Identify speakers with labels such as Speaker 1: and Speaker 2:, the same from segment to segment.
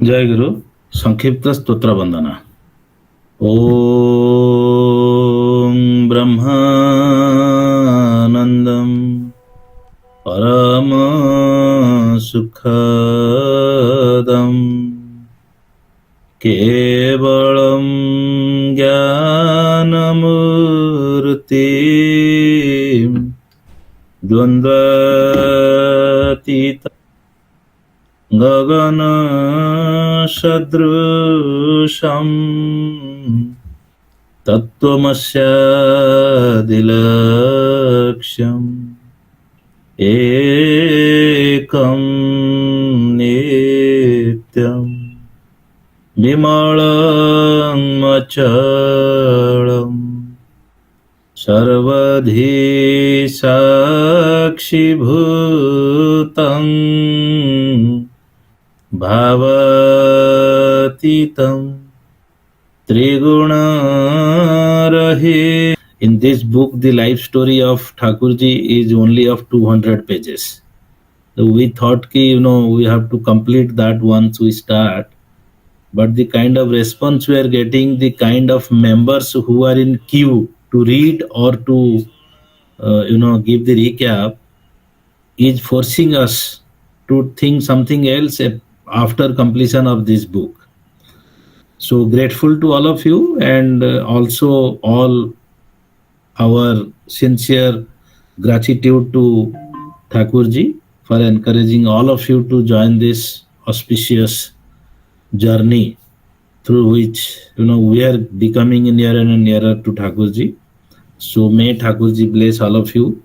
Speaker 1: जयगुरु संक्षिप्त स्तोत्र वंदना। ओम ब्रह्मानंदम परम सुखदम केवलम ज्ञानमूर्ति द्वंद्वातीत गगन सदृशं तत्त्वमस्यादिलक्ष्यम् एकं नित्यं विमलं अचलं सर्वधी साक्षिभूतं भावातीतं त्रिगुणरहित. In this book, the life story of Thakurjee is only of 200 pages. So we thought we have to complete that once we start. But the kind of response we are getting, the kind of members who are in queue to read or to give the recap is forcing us to think something else after completion of this book. So grateful to all of you, and also all our sincere gratitude to Thakurjee for encouraging all of you to join this auspicious journey through which we are becoming nearer and nearer to Thakurjee. So may Thakurjee bless all of you.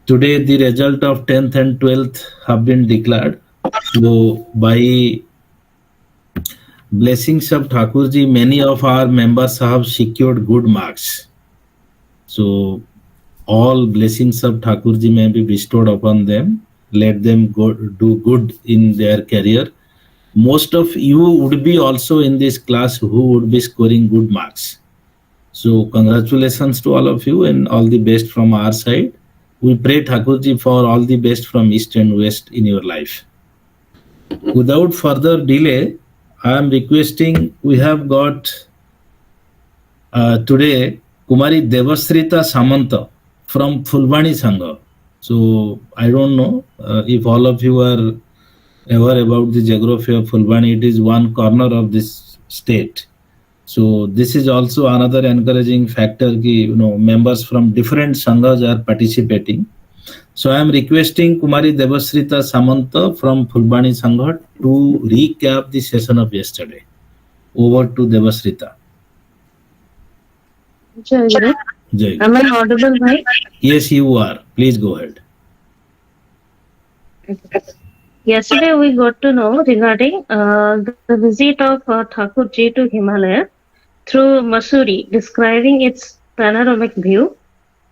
Speaker 1: Today the result of 10th and 12th have been declared. So by blessings of Thakurjee, many of our members have secured good marks. So all blessings of Thakurjee may be bestowed upon them. Let them do good in their career. Most of you would be also in this class who would be scoring good marks. So congratulations to all of you and all the best from our side. We pray Thakurjee for all the best from east and west in your life. Without further delay, I am requesting, we have got today Kumari Devasrita Samanta from Fulbani Sangha. So I don't know if all of you are aware about the geography of Fulbani. It is one corner of this state. So this is also another encouraging factor. Members from different sanghas are participating. So I am requesting Kumari Devasrita Samanta from Fulbani Sangha to recap the session of yesterday. Over to Devasrita.
Speaker 2: Jayaguru.
Speaker 1: Jay.
Speaker 2: Am I audible, Bhai?
Speaker 1: Yes, you are. Please go ahead.
Speaker 2: Yesterday we got to know regarding the visit of Thakurjee to Himalaya through Mussoorie, describing its panoramic view,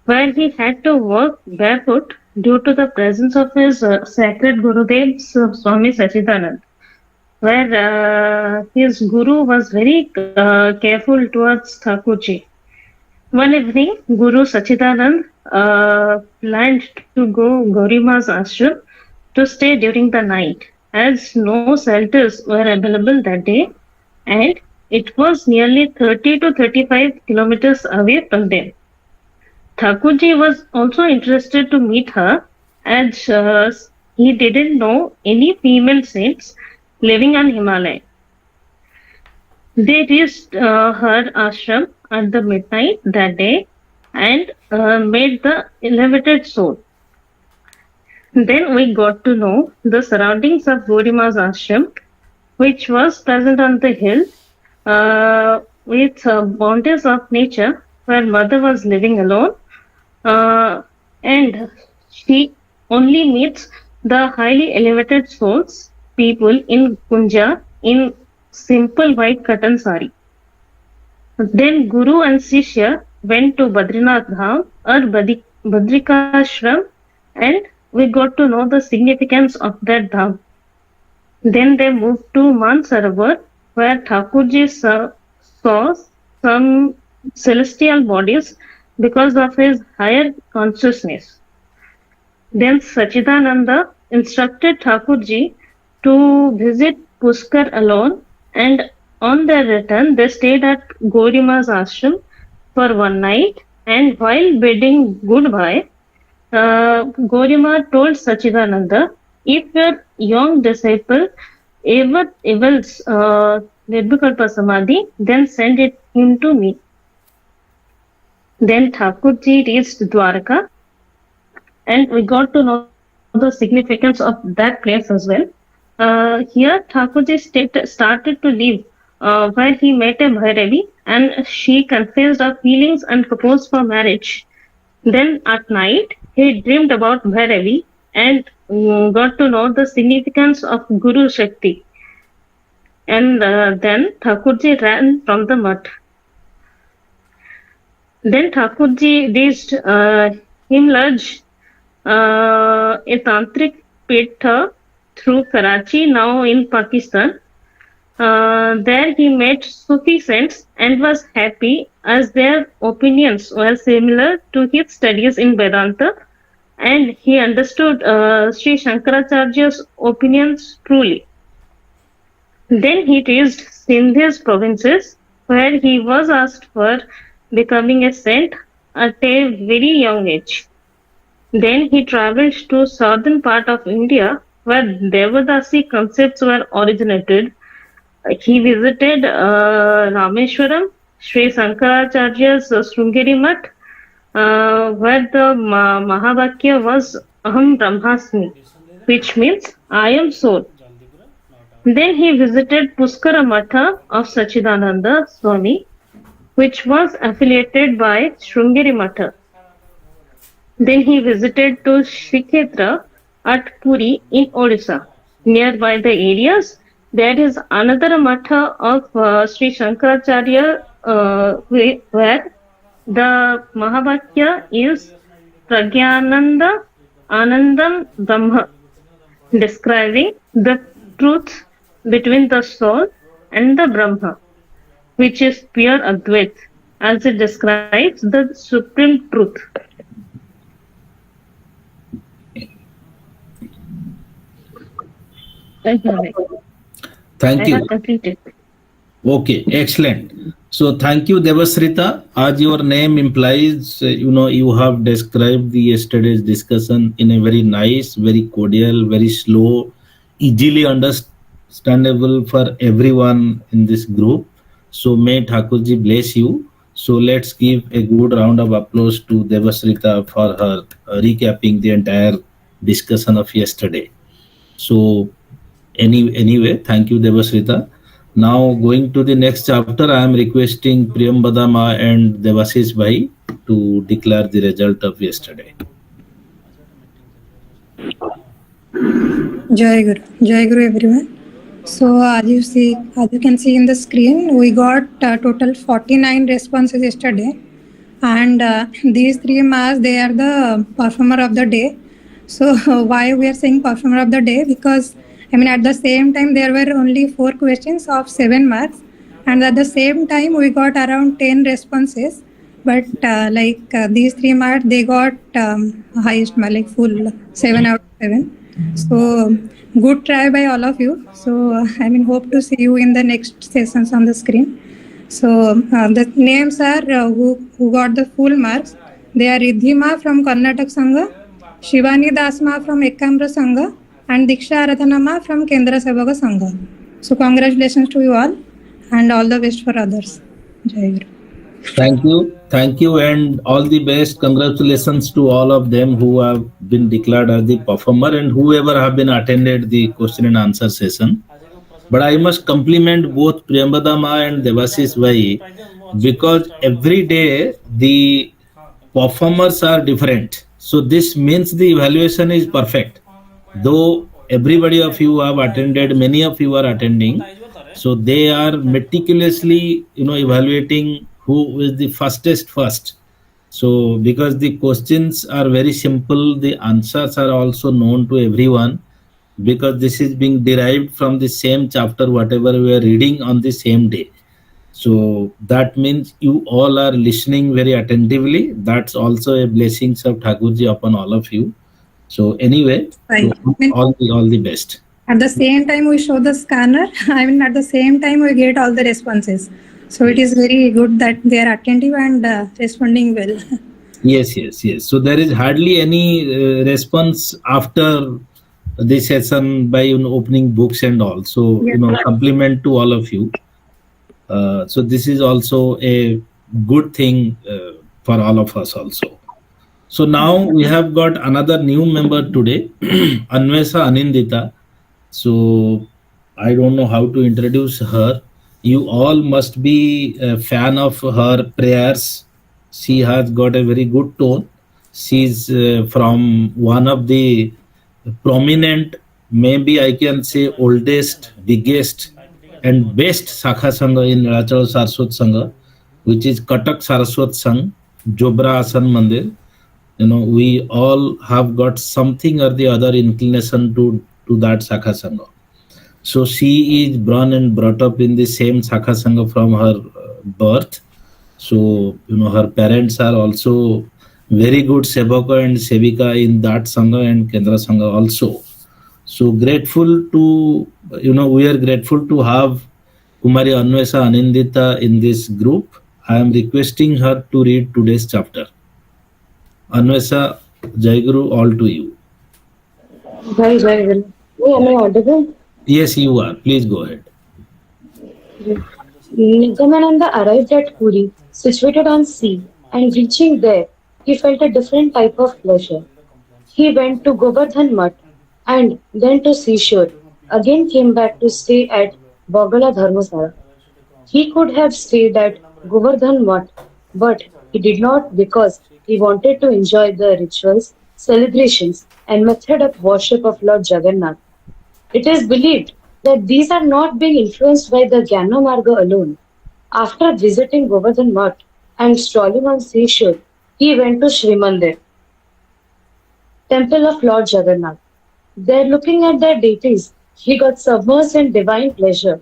Speaker 2: where he had to walk barefoot due to the presence of his sacred Gurudev Swami Sachidanand, where his Guru was very careful towards Thakurjee. One evening, Guru Sachidanand planned to go Gaurima's ashram to stay during the night, as no shelters were available that day, and it was nearly 30 to 35 kilometers away from them. Thakurjee was also interested to meet her, as he didn't know any female saints living on Himalaya. They reached her ashram at the midnight that day and made the elevated soul. Then we got to know the surroundings of Gaurima's ashram, which was present on the hill with bounties of nature, where mother was living alone, and she only meets the highly elevated souls, people in Kunja, in simple white cotton sari. Then Guru and Sishya went to Badrinath Dham or Badrikashram, and we got to know the significance of that dham. Then they moved to Mansarovar, where Thakurjee saw some celestial bodies because of his higher consciousness. Then Sachidananda instructed Thakurjee to visit Puskar alone, and on their return, they stayed at Gorima's ashram for one night. And while bidding goodbye, Gorima told Sachidananda, if your young disciple ever evils Nirvikalpa Samadhi, then send him to me. Then Thakurjee reached Dwarka, and we got to know the significance of that place as well. Here, Thakurjee started to live where he met a Bhairavi, and she confessed her feelings and proposed for marriage. Then at night, he dreamed about Bhairavi and got to know the significance of Guru Shakti. And then Thakurjee ran from the mud. Then Thakurjee reached Himlaj, a tantric pitha through Karachi, now in Pakistan. There he met Sufi saints and was happy as their opinions were similar to his studies in Vedanta, and he understood Sri Shankaracharya's opinions truly. Then he reached Sindh's provinces, where he was asked for becoming a saint at a very young age. Then he travelled to southern part of India, where Devadasi concepts were originated. He visited Rameshwaram, Sri Sankaracharya's Srungeri Mutt, where the Mahavakya was Aham Brahmasmi, which means I am soul. Then he visited Puskara Matha of Sachidananda Swami, which was affiliated by Srungeri Matha. Then he visited to Shrikshetra at Puri in Odisha. Nearby the areas, there is another matha of Sri Shankaracharya where the Mahavakya is Pragyananda Anandam Brahma, describing the truth between the soul and the Brahma, which is pure Advait, as it describes the supreme truth.
Speaker 1: Thank
Speaker 2: I
Speaker 1: you.
Speaker 2: have completed.
Speaker 1: Okay, excellent. So thank you, Devasrita. As your name implies, you have described the yesterday's discussion in a very nice, very cordial, very slow, easily understandable for everyone in this group. So may Thakurji bless you. So let's give a good round of applause to Devasrita for her recapping the entire discussion of yesterday. So anyway, thank you, Devasrita. Now going to the next chapter, I am requesting Priyambada Ma and Devasish Bhai to declare the result of yesterday.
Speaker 3: Jayaguru everyone. So as you can see in the screen, we got total 49 responses yesterday, and these 3 Ma's, they are the performer of the day. So why we are saying performer of the day? Because at the same time there were only 4 questions of 7 marks, and at the same time we got around 10 responses. But these 3 marks, they got highest mark, like full 7 out of 7. So good try by all of you. So hope to see you in the next sessions on the screen. So the names are who got the full marks. They are Riddhima from Karnataka Sangha, Shivani Dasma from Ekamra Sangha, and Diksha Aradhanama from Kendra Sevaka Sangha. So congratulations to you all, and all the best for others. Jayaguru.
Speaker 1: Thank you, and all the best. Congratulations to all of them who have been declared as the performer and whoever have been attended the question and answer session. But I must compliment both Priyambada Ma and Devasish Bhai, because every day the performers are different. So this means the evaluation is perfect. Though everybody of you have attended, many of you are attending, so they are meticulously evaluating who is the fastest first. So because the questions are very simple, the answers are also known to everyone, because this is being derived from the same chapter whatever we are reading on the same day. So that means you all are listening very attentively. That's also a blessings of Thakurji upon all of you. So anyway, so all the best.
Speaker 3: At the same time, we show the scanner. I mean, at the same time, we get all the responses. So it is
Speaker 1: Yes.
Speaker 3: very good that they are attentive and responding well.
Speaker 1: Yes, yes, yes. So there is hardly any response after the session by opening books and all. So
Speaker 3: Yes.
Speaker 1: compliment to all of you. So this is also a good thing for all of us also. So now we have got another new member today, Anvesa Anindita. So I don't know how to introduce her. You all must be a fan of her prayers. She has got a very good tone. She's from one of the prominent, maybe I can say oldest, biggest, and best Sakha Sangha in Nilachala Saraswat Sangha, which is Katak Saraswat Sangh, Jobra Asan Mandir. We all have got something or the other inclination to that Sakha Sangha. So she is born and brought up in the same Sakha Sangha from her birth. So her parents are also very good Sevaka and Sevika in that Sangha and Kendra Sangha also. So grateful to we are grateful to have Kumari Anvesa Anindita in this group. I am requesting her to read today's chapter. Anvesa, Jayaguru, all to you.
Speaker 4: Jai Jayaguru. Oh, am I audible?
Speaker 1: Yes, you are. Please go ahead.
Speaker 4: Nigamananda arrived at Puri, situated on sea, and reaching there, he felt a different type of pleasure. He went to Govardhan Mutt and then to seashore, again came back to stay at Bogala Dharmasala. He could have stayed at Govardhan Mutt, but he did not because he wanted to enjoy the rituals, celebrations, and method of worship of Lord Jagannath. It is believed that these are not being influenced by the Jnana Marga alone. After visiting Govardhan Mutt and strolling on seashore, he went to Sri Mandir, temple of Lord Jagannath. There, looking at their deities, he got submersed in divine pleasure.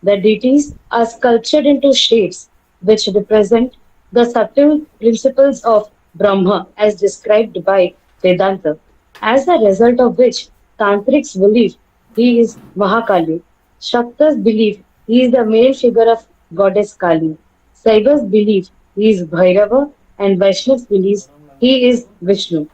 Speaker 4: The deities are sculptured into shapes which represent the subtle principles of Brahma as described by Vedanta, as a result of which Tantrics believe he is Mahakali, Shaktas believe he is the male figure of goddess Kali, Saivas believe he is Bhairava, and Vaishnavas believes he is Vishnu.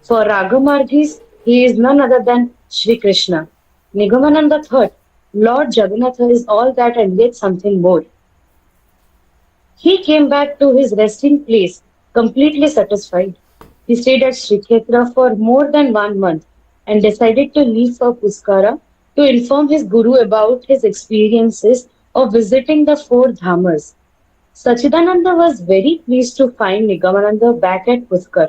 Speaker 4: For Ragamargis, he is none other than Sri Krishna. Nigamananda thought, Lord Jagannatha is all that and yet something more. He came back to his resting place completely satisfied. He stayed at Sri Kshetra for more than 1 month and decided to leave for Puskara to inform his guru about his experiences of visiting the four dhamas. Sachidananda was very pleased to find Nigamananda back at Puskar.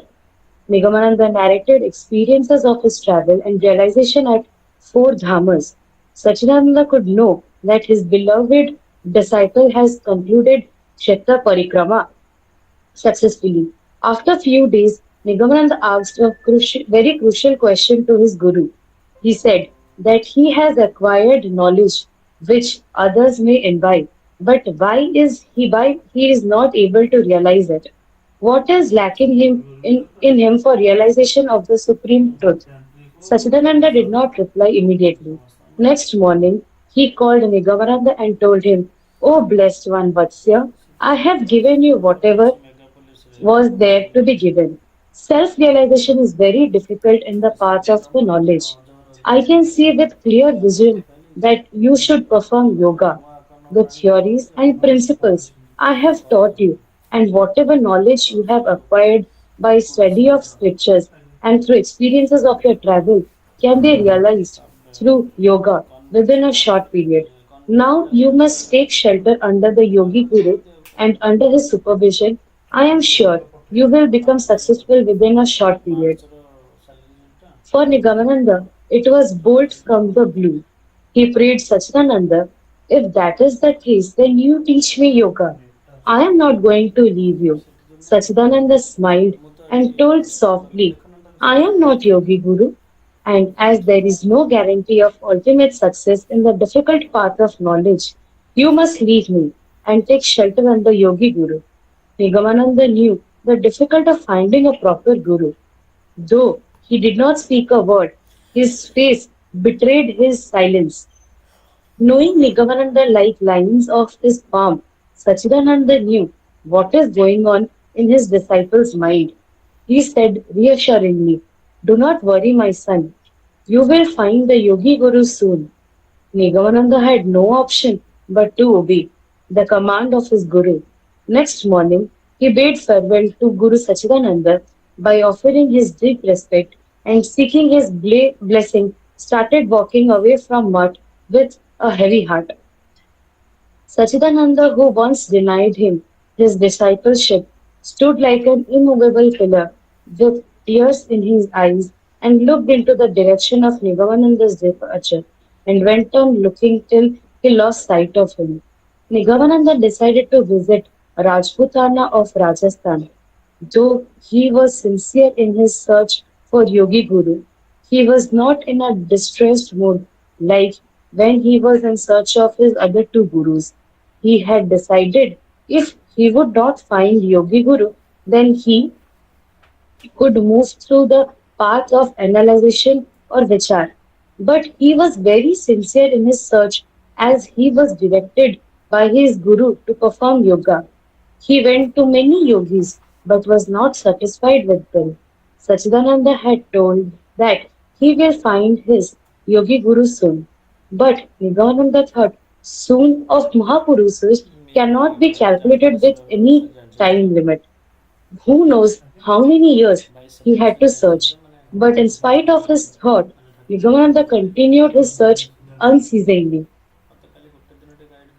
Speaker 4: Nigamananda narrated experiences of his travel and realization at four dhamas. Sachidananda could know that his beloved disciple has concluded Kshetra Parikrama successfully. After a few days, Nigamananda asked a very crucial question to his guru. He said that he has acquired knowledge which others may imbibe, but why he is not able to realize it? What is lacking in him for realization of the supreme truth? Sachidananda did not reply immediately. Next morning, he called Nigamananda and told him, O blessed one, Vatsya, I have given you whatever was there to be given. Self realization is very difficult in the path of the knowledge. I can see with clear vision that you should perform yoga. The theories and principles I have taught you, and whatever knowledge you have acquired by study of scriptures and through experiences of your travel, can be realized through yoga within a short period. Now you must take shelter under the Yogi Guru and under his supervision. I am sure you will become successful within a short period. For Nigamananda, it was bolt from the blue. He prayed Sachidananda, if that is the case, then you teach me yoga. I am not going to leave you. Sachidananda smiled and told softly, I am not Yogi Guru, and as there is no guarantee of ultimate success in the difficult path of knowledge, you must leave me and take shelter under Yogi Guru. Nigamananda knew the difficulty of finding a proper guru. Though he did not speak a word, his face betrayed his silence. Knowing Nigamananda like lines of his palm, Sachidananda knew what is going on in his disciple's mind. He said reassuringly, "Do not worry, my son. You will find the Yogi Guru soon." Nigamananda had no option but to obey the command of his Guru. Next morning, he bade farewell to Guru Sachidananda by offering his deep respect and seeking his blessing, started walking away from mud with a heavy heart. Sachidananda, who once denied him his discipleship, stood like an immovable pillar with tears in his eyes and looked into the direction of Nigamananda's departure and went on looking till he lost sight of him. Nigamananda decided to visit Rajputana of Rajasthan. Though he was sincere in his search for Yogi Guru, he was not in a distressed mood like when he was in search of his other two gurus. He had decided if he would not find Yogi Guru, then he could move through the path of analyzation or vichar. But he was very sincere in his search as he was directed by his guru to perform yoga. He went to many yogis but was not satisfied with them. Sachidananda had told that he will find his yogi guru soon. But Nigamananda thought soon of Mahapurusas cannot be calculated with any time limit. Who knows how many years he had to search. But in spite of his thought, Nigamananda continued his search unceasingly.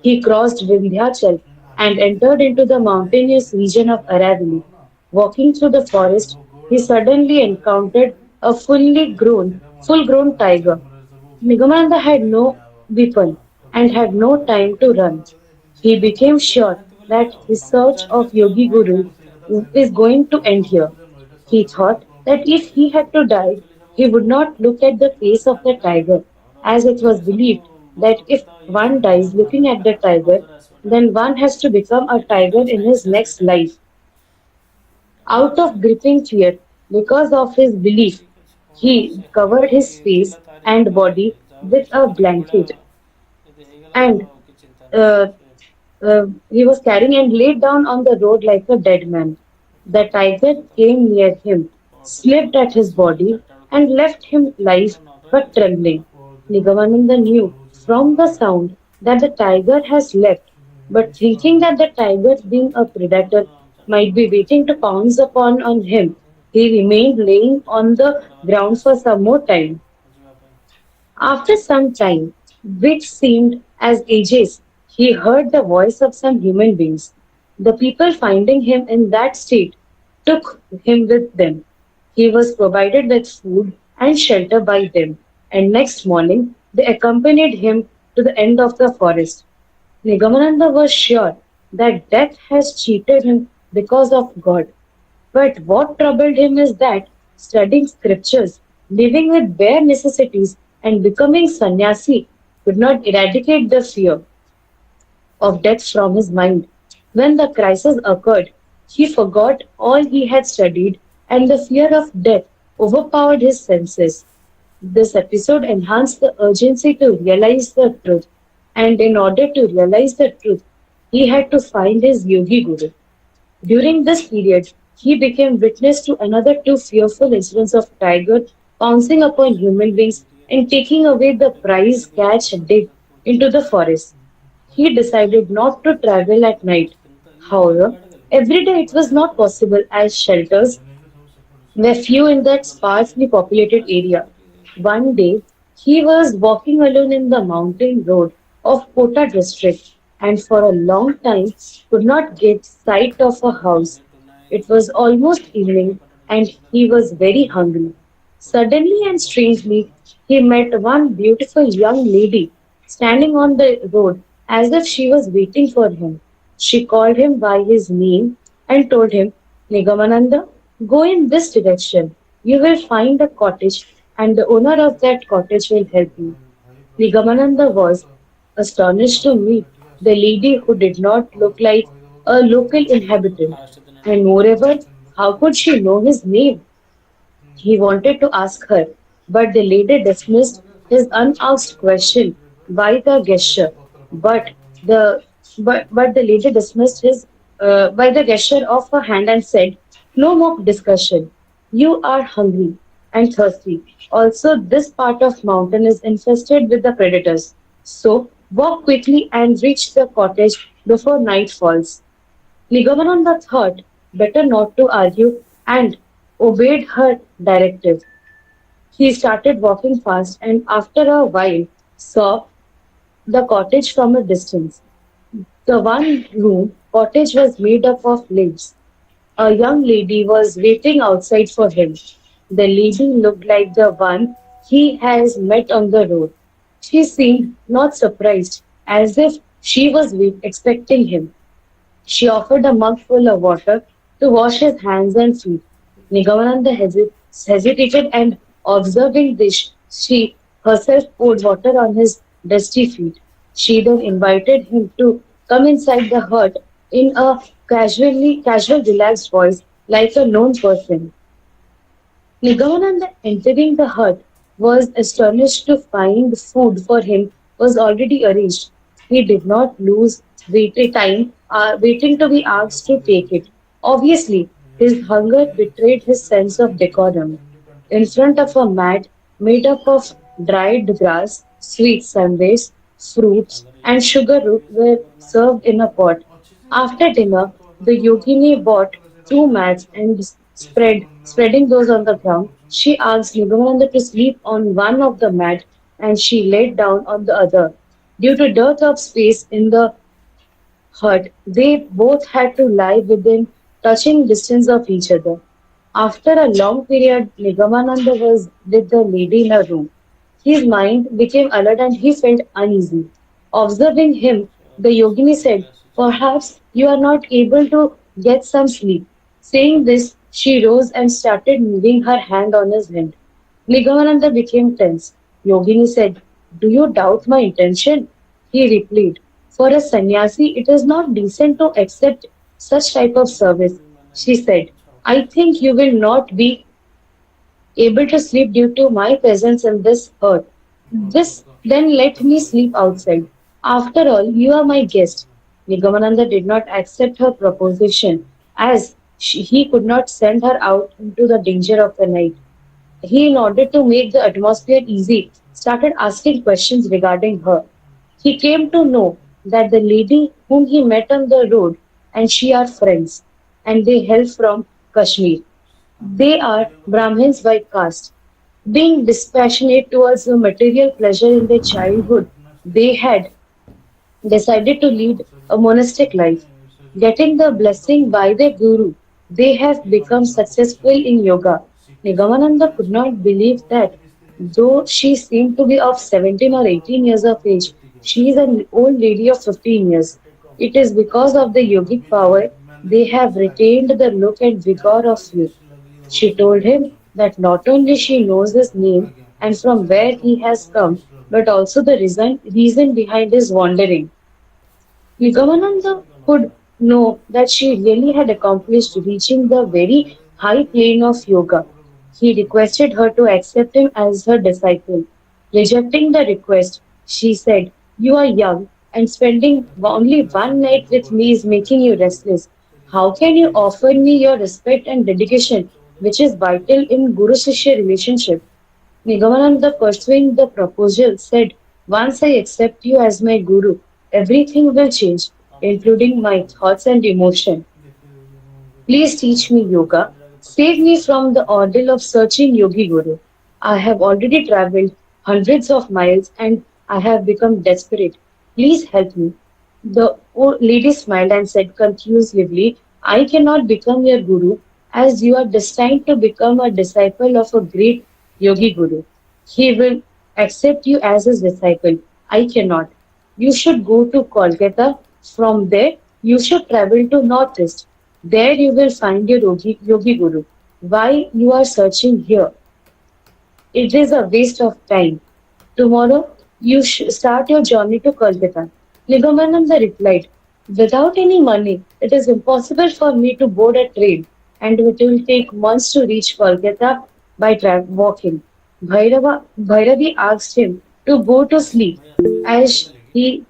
Speaker 4: He crossed Vindhyachal and entered into the mountainous region of Aravalli. Walking through the forest, he suddenly encountered a full-grown tiger. Nigamananda had no weapon and had no time to run. He became sure that his search of Yogi Guru is going to end here. He thought that if he had to die, he would not look at the face of the tiger, as it was believed that if one dies looking at the tiger, then one has to become a tiger in his next life. Out of gripping fear, because of his belief, he covered his face and body with a blanket and uh, he was carrying and laid down on the road like a dead man. The tiger came near him, sniffed at his body, and left him live but trembling. Nigamananda knew from the sound that the tiger has left, but thinking that the tiger, being a predator, might be waiting to pounce upon on him, he remained laying on the ground for some more time. After some time, which seemed as ages, he heard the voice of some human beings. The people finding him in that state took him with them. He was provided with food and shelter by them, and next morning they accompanied him to the end of the forest. Nigamananda was sure that death has cheated him because of God. But what troubled him is that studying scriptures, living with bare necessities, and becoming sannyasi could not eradicate the fear of death from his mind. When the crisis occurred, he forgot all he had studied, and the fear of death overpowered his senses. This episode enhanced the urgency to realize the truth, and in order to realize the truth, he had to find his yogi guru. During this period, he became witness to another two fearful incidents of tiger pouncing upon human beings and taking away the prize catch dig into the forest. He decided not to travel at night. However, every day it was not possible as shelters were few in that sparsely populated area. One day, he was walking alone in the mountain road of Kota district and for a long time could not get sight of a house. It was almost evening and he was very hungry. Suddenly and strangely, he met one beautiful young lady standing on the road as if she was waiting for him. She called him by his name and told him, Nigamananda, go in this direction. You will find a cottage, and the owner of that cottage will help you. Nigamananda was astonished to meet the lady who did not look like a local inhabitant, and moreover, how could she know his name? He wanted to ask her, but the lady dismissed his unasked question by the gesture, but the but the lady dismissed his by the gesture of her hand and said, "No more discussion. You are hungry and thirsty. Also, this part of mountain is infested with the predators. So walk quickly and reach the cottage before night falls." Nigamananda thought better not to argue and obeyed her directive. He started walking fast and after a while saw the cottage from a distance. The one room cottage was made up of leaves. A young lady was waiting outside for him. The lady looked like the one he has met on the road. She seemed not surprised, as if she was expecting him. She offered a mug full of water to wash his hands and feet. Nigamananda hesitated and, observing this, she herself poured water on his dusty feet. She then invited him to come inside the hut in a casual, relaxed voice, like a known person. Nigamananda, entering the hut, was astonished to find food for him was already arranged. He did not lose time waiting to be asked to take it. Obviously, his hunger betrayed his sense of decorum. In front of a mat made up of dried grass, sweet sundaes, fruits, and sugar root were served in a pot. After dinner, the yogini bought two mats and spreading those on the ground. She asked Nigamananda to sleep on one of the mat and she laid down on the other. Due to dearth of space in the hut, they both had to lie within touching distance of each other. After a long period, Nigamananda was with the lady in a room. His mind became alert and he felt uneasy. Observing him, the yogini said, "Perhaps you are not able to get some sleep." Saying this, she rose and started moving her hand on his head. Nigamananda became tense. Yogini said, "Do you doubt my intention?" He replied, "For a sannyasi, it is not decent to accept such type of service." She said, "I think you will not be able to sleep due to my presence in this hut. This then let me sleep outside. After all, you are my guest." Nigamananda did not accept her proposition as he could not send her out into the danger of the night. He, in order to make the atmosphere easy, started asking questions regarding her. He came to know that the lady whom he met on the road and she are friends, and they hail from Kashmir. They are Brahmins by caste. Being dispassionate towards the material pleasure in their childhood, they had decided to lead a monastic life. Getting the blessing by their guru, they have become successful in yoga. Nigamananda could not believe that, though she seemed to be of 17 or 18 years of age, she is an old lady of 15 years. It is because of the yogic power they have retained the look and vigor of youth. She told him that not only she knows his name and from where he has come, but also the reason behind his wandering. Nigamananda could know that she really had accomplished reaching the very high plane of yoga. He requested her to accept him as her disciple. Rejecting the request, she said, "You are young, and spending only one night with me is making you restless. How can you offer me your respect and dedication, which is vital in Guru Shishya relationship?" Nigamananda, pursuing the proposal, said, "Once I accept you as my guru, everything will change, including my thoughts and emotion. Please teach me yoga. Save me from the ordeal of searching Yogi Guru. I have already traveled hundreds of miles and I have become desperate. Please help me." The old lady smiled and said confusedly, "I cannot become your guru as you are destined to become a disciple of a great Yogi Guru. He will accept you as his disciple. I cannot. You should go to Kolkata. From there, you should travel to Northeast. There you will find your Yogi Guru. Why you are searching here? It is a waste of time. Tomorrow you start your journey to Kolkata." Nigamananda replied, "Without any money, it is impossible for me to board a train, and it will take months to reach Kolkata by walking. Bhairavi asked him to go to sleep as he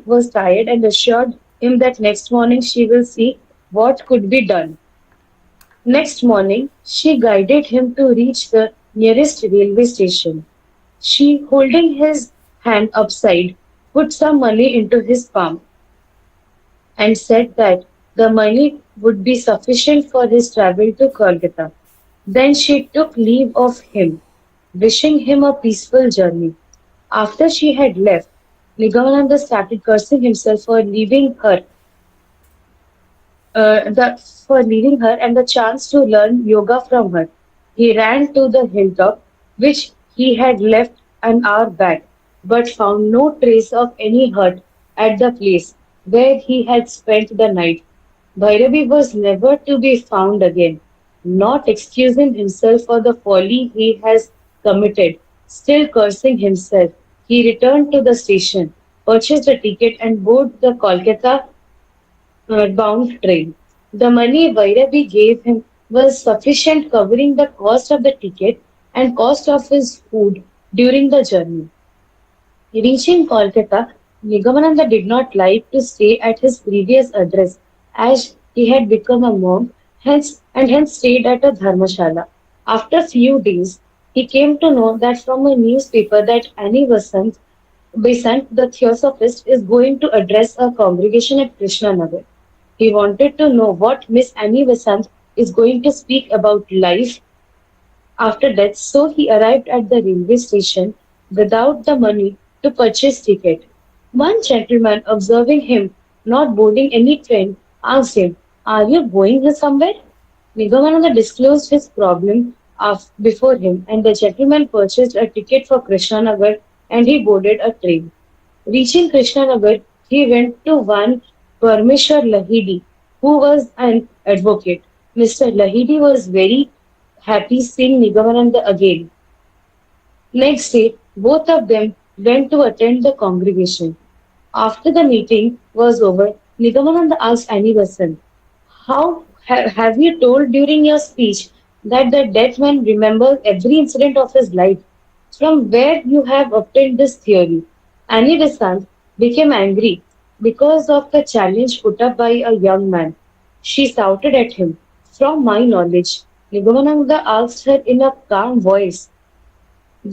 Speaker 4: was tired and assured him that next morning she will see what could be done. Next morning, she guided him to reach the nearest railway station. She, holding his hand upside, put some money into his palm and said that the money would be sufficient for his travel to Kolkata. Then she took leave of him, wishing him a peaceful journey. After she had left, Nigamananda started cursing himself for leaving her and the chance to learn yoga from her. He ran to the hilltop, which he had left an hour back, but found no trace of any hut at the place where he had spent the night. Bhairavi was never to be found again, not excusing himself for the folly he has committed, still cursing himself. He returned to the station, purchased a ticket, and boarded the Kolkata bound train. The money Vairavi gave him was sufficient covering the cost of the ticket and cost of his food during the journey. Reaching Kolkata, Nigamananda did not like to stay at his previous address as he had become a monk hence stayed at a dharmashala. After a few days, he came to know that from a newspaper that Annie Besant, the theosophist, is going to address a congregation at Krishnanagar. He wanted to know what Miss Annie Besant is going to speak about life after death, so he arrived at the railway station without the money to purchase ticket. One gentleman, observing him not boarding any train, asked him, "Are you going here somewhere?" Nigamananda disclosed his problem before him, and the gentleman purchased a ticket for Krishnanagar and he boarded a train. Reaching Krishnanagar, he went to one Parmeshwar Lahidi, who was an advocate. Mr. Lahidi was very happy seeing Nigamananda again. Next day, both of them went to attend the congregation. After the meeting was over, Nigamananda asked Annie Besant, have you told during your speech that the dead man remembers every incident of his life? From where you have obtained this theory? Annie Besant became angry because of the challenge put up by a young man. She shouted at him, "From my knowledge," Nigamananda asked her in a calm voice.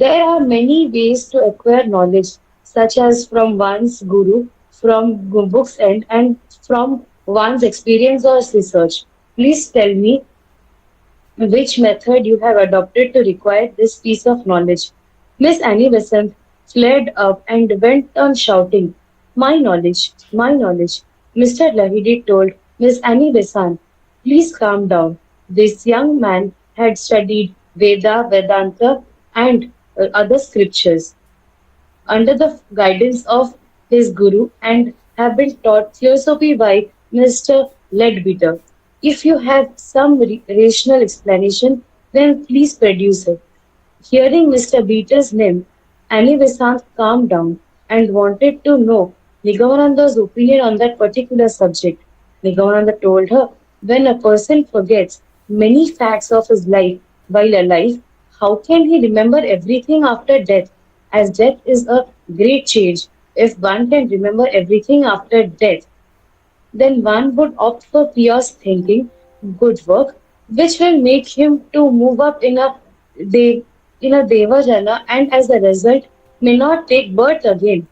Speaker 4: There are many ways to acquire knowledge, such as from one's guru, from books and from one's experience or research. Please tell me which method you have adopted to acquire this piece of knowledge. Miss Annie Besant flared up and went on shouting, "My knowledge, my knowledge." Mr. Lahidi told Miss Annie Besant, "Please calm down. This young man had studied Vedanta, and other scriptures under the guidance of his guru and have been taught theosophy by Mr. Leadbeater. If you have some rational explanation, then please produce it." Hearing Mr. Beater's name, Annie Besant calmed down and wanted to know Nigamananda's opinion on that particular subject. Nigamananda told her, when a person forgets many facts of his life while alive, how can he remember everything after death? As death is a great change. If one can remember everything after death, then one would opt for pious thinking, good work, which will make him to move up de- in a devajana and as a result may not take birth again.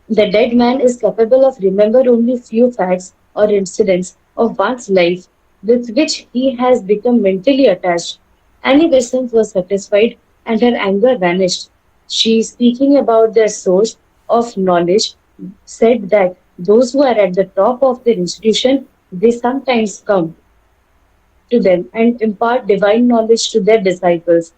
Speaker 4: The dead man is capable of remember only few facts or incidents of one's life with which he has become mentally attached. Annie Besant was satisfied and her anger vanished. She, speaking about their source of knowledge, said that those who are at the top of their institution, they sometimes come to them and impart divine knowledge to their disciples.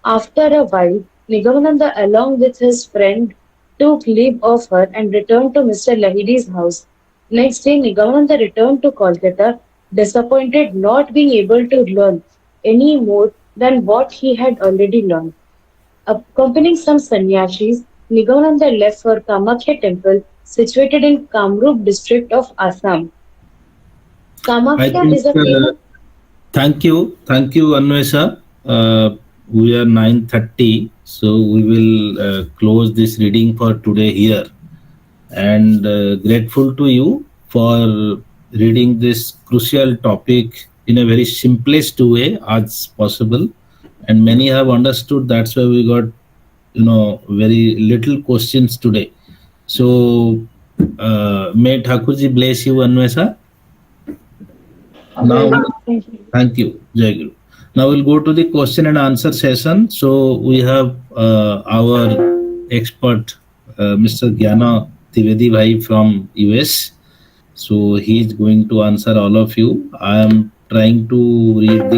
Speaker 4: After a while, Nigamananda, along with his friend, took leave of her and returned to Mr. Lahidi's house. Next day, Nigamananda returned to Kolkata, disappointed not being able to learn any more than what he had already learned. Accompanying some sannyasis, Nigamananda left for Kamakhya temple situated in Kamrup district of Assam.
Speaker 1: I
Speaker 4: Kamakhya
Speaker 1: think
Speaker 4: is a famous.
Speaker 1: Thank you, Anvesha. We are 9:30, so we will close this reading for today here. And grateful to you for reading this crucial topic in a very simplest way as possible. And many have understood. That's why we got very little questions today. So may Thakurji bless you, Anvesha. Now, thank you, Jayaguru. Now we'll go to the question and answer session. So we have our expert, Mr. Gyana Trivedi Bhai from US. So he is going to answer all of you. I am trying to read the